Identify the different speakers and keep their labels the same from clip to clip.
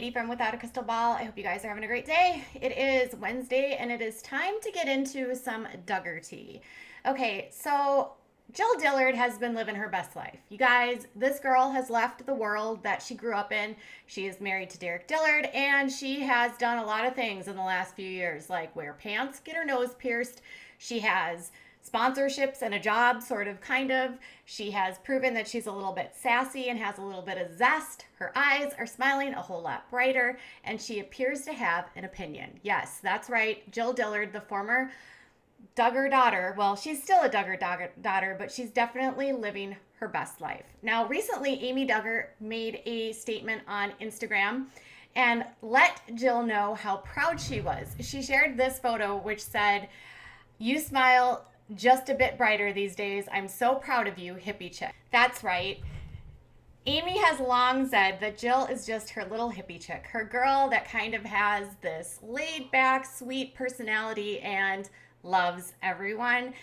Speaker 1: Katie from Without a Crystal Ball. I hope you guys are having a great day. It is Wednesday and it is time to get into some Duggar tea. Okay, so Jill Dillard has been living her best life. You guys, this girl has left the world that she grew up in. She is married to Derek Dillard and she has done a lot of things in the last few years, like wear pants, get her nose pierced. She has sponsorships and a job, sort of, kind of. She has proven that she's a little bit sassy and has a little bit of zest. Her eyes are smiling a whole lot brighter, and she appears to have an opinion. Yes, that's right. Jill Dillard, the former Duggar daughter, well, she's still a Duggar daughter, but she's definitely living her best life. Now, recently, Amy Duggar made a statement on Instagram and let Jill know how proud she was. She shared this photo, which said, "You smile just a bit brighter these days. I'm so proud of you, hippie chick." That's right. Amy has long said that Jill is just her little hippie chick, her girl that kind of has this laid back, sweet personality and loves everyone.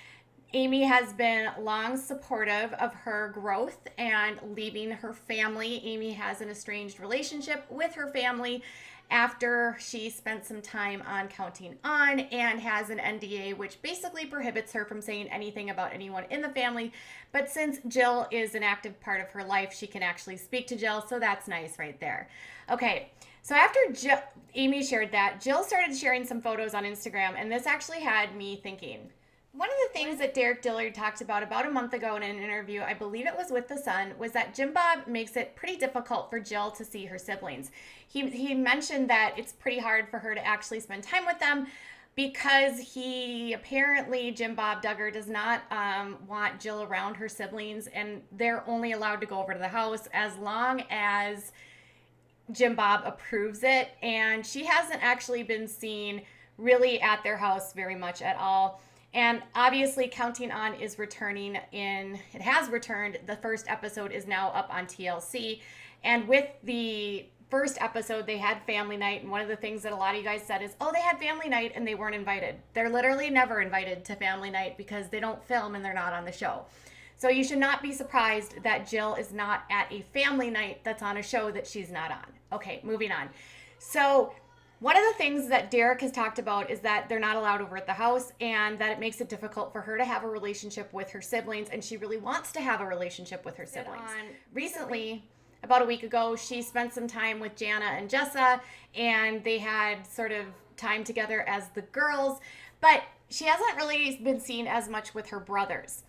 Speaker 1: Amy has been long supportive of her growth and leaving her family. Amy has an estranged relationship with her family after she spent some time on Counting On and has an NDA which basically prohibits her from saying anything about anyone in the family. But since Jill is an active part of her life, she can actually speak to Jill, so that's nice right there. Okay, so after Amy shared that, Jill started sharing some photos on Instagram, and this actually had me thinking. One of the things that Derek Dillard talked about a month ago in an interview, I believe it was with The Sun, was that Jim Bob makes it pretty difficult for Jill to see her siblings. He mentioned that it's pretty hard for her to actually spend time with them because Jim Bob Duggar does not want Jill around her siblings, and they're only allowed to go over to the house as long as Jim Bob approves it, and she hasn't actually been seen really at their house very much at all. And obviously Counting On is returning it has returned. The first episode is now up on TLC. And with the first episode, they had family night. And one of the things that a lot of you guys said is, oh, they had family night and they weren't invited. They're literally never invited to family night because they don't film and they're not on the show. So you should not be surprised that Jill is not at a family night that's on a show that she's not on. Okay, moving on. So one of the things that Derek has talked about is that they're not allowed over at the house and that it makes it difficult for her to have a relationship with her siblings, and she really wants to have a relationship with her siblings. Recently, about a week ago, she spent some time with Jana and Jessa, and they had sort of time together as the girls, but she hasn't really been seen as much with her brothers.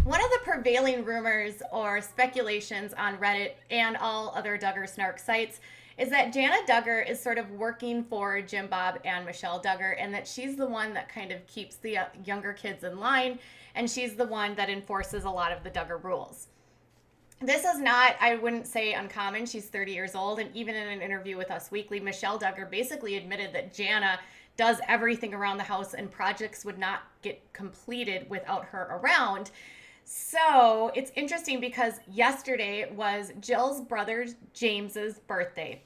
Speaker 1: One of the prevailing rumors or speculations on Reddit and all other Duggar snark sites is that Jana Duggar is sort of working for Jim Bob and Michelle Duggar, and that she's the one that kind of keeps the younger kids in line, and she's the one that enforces a lot of the Duggar rules. This is not, I wouldn't say, uncommon. She's 30 years old, and even in an interview with Us Weekly, Michelle Duggar basically admitted that Jana does everything around the house and projects would not get completed without her around. So it's interesting because yesterday was Jill's brother James's birthday.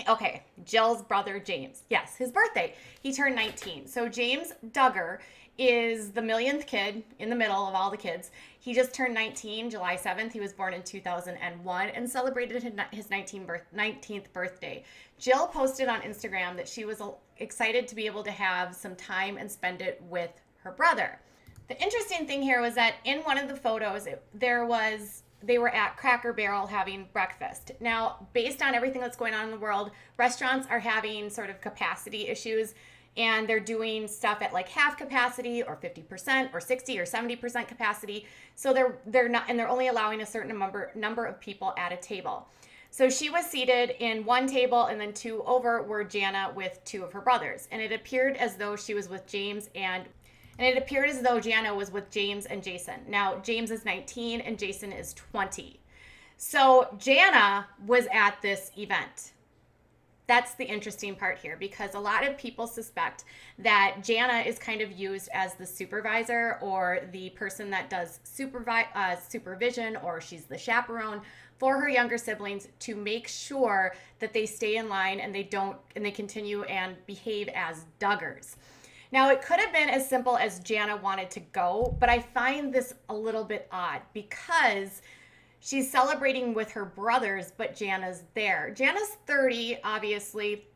Speaker 1: Okay, Jill's brother James. Yes, his birthday. He turned 19. So James Duggar is the millionth kid in the middle of all the kids. He just turned 19 July 7th. He was born in 2001 and celebrated his 19th birthday. Jill posted on Instagram that she was excited to be able to have some time and spend it with her brother. The interesting thing here was that in one of the photos, they were at Cracker Barrel having breakfast. Now, based on everything that's going on in the world, restaurants are having sort of capacity issues, and they're doing stuff at like half capacity or 50% or 60 or 70% capacity. So they're only allowing a certain number of people at a table. So she was seated in one table, and then two over were Jana with two of her brothers. And it appeared as though she was with James and it appeared as though Jana was with James and Jason. Now, James is 19 and Jason is 20. So Jana was at this event. That's the interesting part here, because a lot of people suspect that Jana is kind of used as the supervisor or the person that does supervision, or she's the chaperone for her younger siblings to make sure that they stay in line and they continue and behave as Duggars. Now, it could have been as simple as Jana wanted to go, but I find this a little bit odd because She's celebrating with her brothers, but Jana's there. Jana's 30, obviously.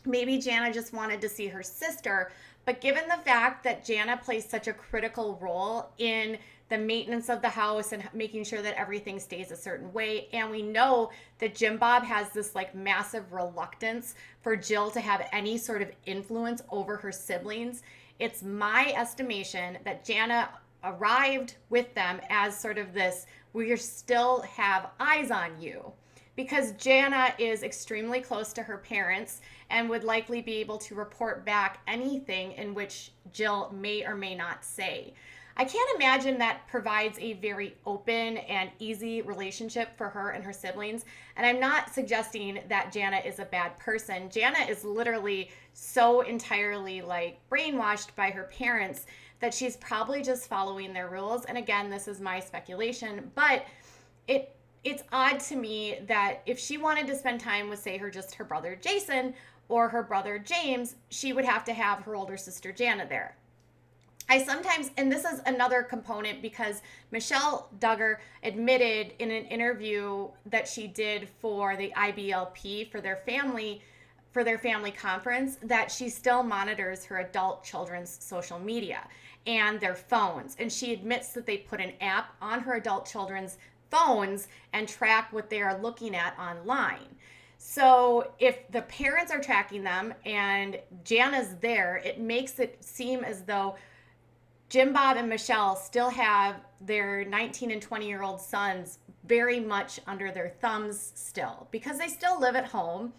Speaker 1: Maybe Jana just wanted to see her sister, but given the fact that Jana plays such a critical role in the maintenance of the house and making sure that everything stays a certain way, and we know that Jim Bob has this like massive reluctance for Jill to have any sort of influence over her siblings, it's my estimation that Jana arrived with them as sort of this, we still have eyes on you, because Jana is extremely close to her parents and would likely be able to report back anything in which Jill may or may not say. I can't imagine that provides a very open and easy relationship for her and her siblings. And I'm not suggesting that Jana is a bad person. Jana is literally so entirely like brainwashed by her parents that she's probably just following their rules. And again, this is my speculation, but it's odd to me that if she wanted to spend time with, say, her brother Jason or her brother James, she would have to have her older sister Jana there. I sometimes, and this is another component because Michelle Duggar admitted in an interview that she did for the IBLP for their family conference that she still monitors her adult children's social media and their phones. And she admits that they put an app on her adult children's phones and track what they are looking at online. So if the parents are tracking them and Jana's there, it makes it seem as though Jim Bob and Michelle still have their 19 and 20-year-old sons very much under their thumbs still, because they still live at home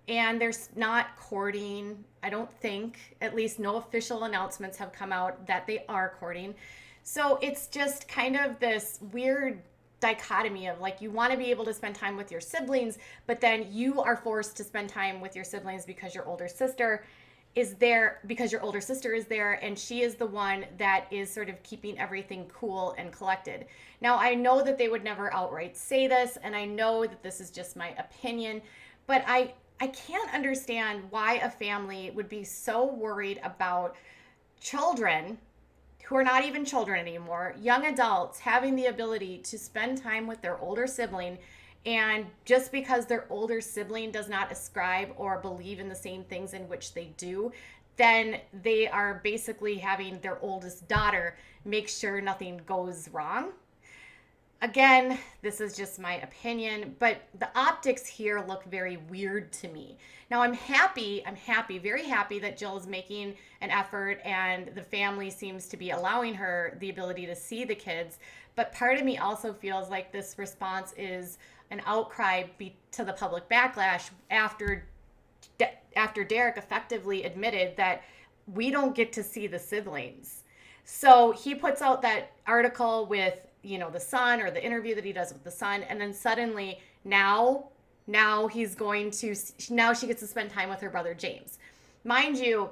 Speaker 1: and they're not courting. I don't think, at least no official announcements have come out that they are courting. So it's just kind of this weird dichotomy of like, you want to be able to spend time with your siblings, but then you are forced to spend time with your siblings because your older sister is there, and she is the one that is sort of keeping everything cool and collected. Now, I know that they would never outright say this, and I know that this is just my opinion, but I can't understand why a family would be so worried about children who are not even children anymore, young adults having the ability to spend time with their older sibling. And just because their older sibling does not ascribe or believe in the same things in which they do, then they are basically having their oldest daughter make sure nothing goes wrong. Again, this is just my opinion, but the optics here look very weird to me. Now I'm happy, very happy that Jill is making an effort and the family seems to be allowing her the ability to see the kids. But part of me also feels like this response is an outcry to the public backlash after Derek effectively admitted that we don't get to see the siblings. So he puts out that article with, the son, or the interview that he does with the son, and then suddenly now she gets to spend time with her brother James. Mind you,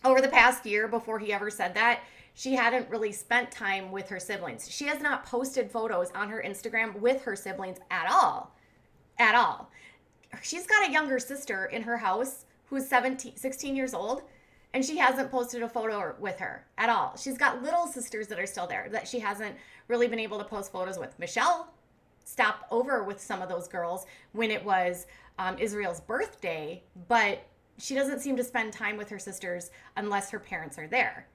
Speaker 1: over the past year before he ever said that, she hadn't really spent time with her siblings. She has not posted photos on her Instagram with her siblings at all. At all. She's got a younger sister in her house who's 16 years old, and she hasn't posted a photo with her at all. She's got little sisters that are still there that she hasn't really been able to post photos with. Michelle stopped over with some of those girls when it was Israel's birthday, but she doesn't seem to spend time with her sisters unless her parents are there.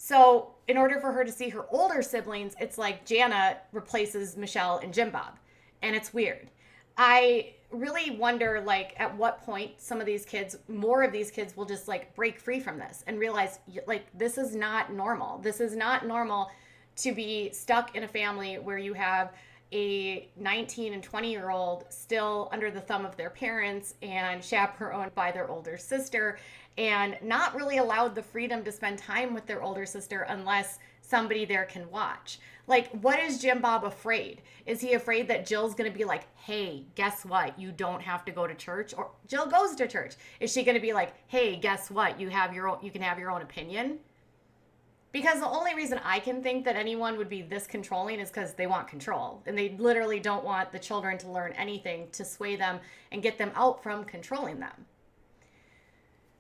Speaker 1: So in order for her to see her older siblings, it's like Jana replaces Michelle and Jim Bob, and it's weird. I really wonder, like, at what point more of these kids will just like break free from this and realize, like, this is not normal. This is not normal to be stuck in a family where you have a 19 and 20-year-old still under the thumb of their parents and chaperoned by their older sister, and not really allowed the freedom to spend time with their older sister unless somebody there can watch. Like, what is Jim Bob afraid? Is he afraid that Jill's going to be like, hey, guess what? You don't have to go to church? Or Jill goes to church. Is she going to be like, hey, guess what? You can have your own opinion? Because the only reason I can think that anyone would be this controlling is because they want control. And they literally don't want the children to learn anything to sway them and get them out from controlling them.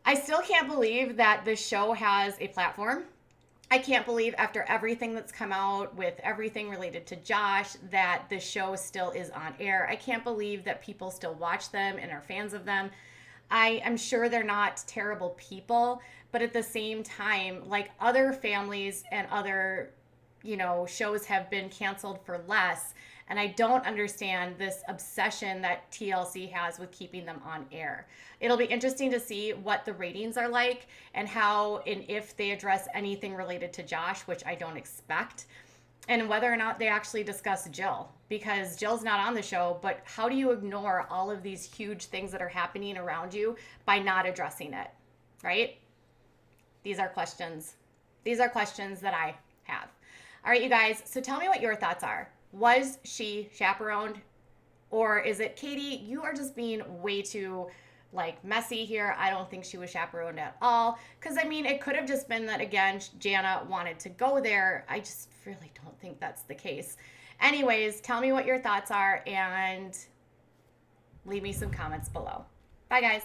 Speaker 1: I still can't believe that this show has a platform. I can't believe after everything that's come out with everything related to Josh that the show still is on air. I can't believe that people still watch them and are fans of them. I am sure they're not terrible people, but at the same time, like other families and other, shows have been canceled for less. And I don't understand this obsession that TLC has with keeping them on air. It'll be interesting to see what the ratings are like and how and if they address anything related to Josh, which I don't expect, and whether or not they actually discuss Jill, because Jill's not on the show. But how do you ignore all of these huge things that are happening around you by not addressing it, right? These are questions. These are questions that I have. All right, you guys, so tell me what your thoughts are. Was she chaperoned? Or is it, Katie, you are just being way too messy here. I don't think she was chaperoned at all. Because I mean, it could have just been that, again, Jana wanted to go there. I just really don't think that's the case. Anyways, tell me what your thoughts are and leave me some comments below. Bye, guys.